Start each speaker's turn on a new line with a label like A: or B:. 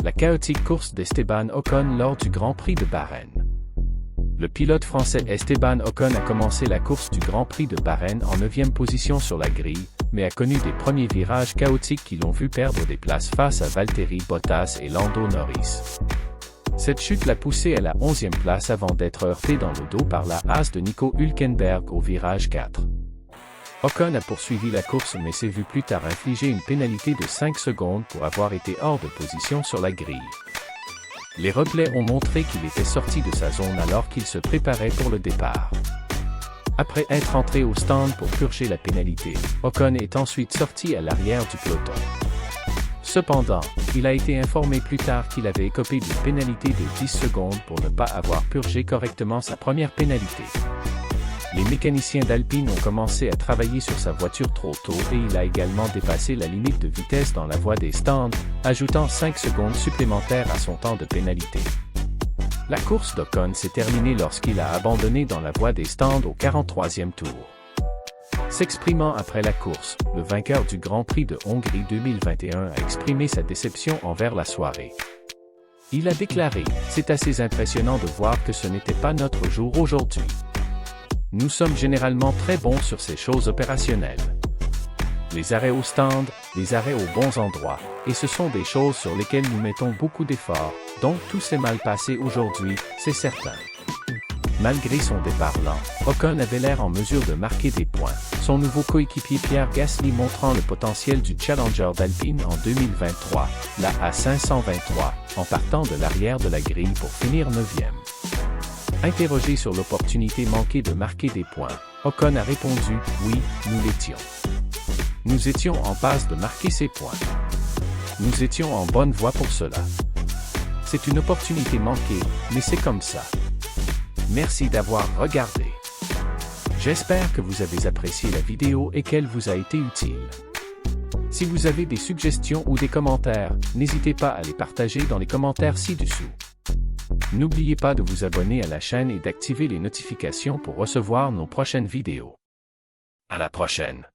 A: la chaotique course d'Esteban Ocon lors du Grand Prix de Bahreïn. Le pilote français Esteban Ocon a commencé la course du Grand Prix de Bahreïn en 9e position sur la grille, mais a connu des premiers virages chaotiques qui l'ont vu perdre des places face à Valtteri Bottas et Lando Norris. Cette chute l'a poussé à la 11e place avant d'être heurté dans le dos par la Haas de Nico Hülkenberg au virage 4. Ocon a poursuivi la course mais s'est vu plus tard infliger une pénalité de 5 secondes pour avoir été hors de position sur la grille. Les replays ont montré qu'il était sorti de sa zone alors qu'il se préparait pour le départ. Après être entré au stand pour purger la pénalité, Ocon est ensuite sorti à l'arrière du peloton. Cependant, il a été informé plus tard qu'il avait écopé d'une pénalité de 10 secondes pour ne pas avoir purgé correctement sa première pénalité. Les mécaniciens d'Alpine ont commencé à travailler sur sa voiture trop tôt et il a également dépassé la limite de vitesse dans la voie des stands, ajoutant 5 secondes supplémentaires à son temps de pénalité. La course d'Ocon s'est terminée lorsqu'il a abandonné dans la voie des stands au 43e tour. S'exprimant après la course, le vainqueur du Grand Prix de Hongrie 2021 a exprimé sa déception envers la soirée. Il a déclaré « C'est assez impressionnant de voir que ce n'était pas notre jour aujourd'hui. Nous sommes généralement très bons sur ces choses opérationnelles. Les arrêts au stand, les arrêts aux bons endroits, et ce sont des choses sur lesquelles nous mettons beaucoup d'efforts, donc tout s'est mal passé aujourd'hui, c'est certain. » Malgré son départ lent, Ocon avait l'air en mesure de marquer des points, son nouveau coéquipier Pierre Gasly montrant le potentiel du Challenger d'Alpine en 2023, la A523, en partant de l'arrière de la grille pour finir 9e. Interrogé sur l'opportunité manquée de marquer des points, Ocon a répondu « Oui, nous l'étions. Nous étions en passe de marquer ces points. Nous étions en bonne voie pour cela. C'est une opportunité manquée, mais c'est comme ça. Merci d'avoir regardé. J'espère que vous avez apprécié la vidéo et qu'elle vous a été utile. Si vous avez des suggestions ou des commentaires, n'hésitez pas à les partager dans les commentaires ci-dessous. N'oubliez pas de vous abonner à la chaîne et d'activer les notifications pour recevoir nos prochaines vidéos. À la prochaine!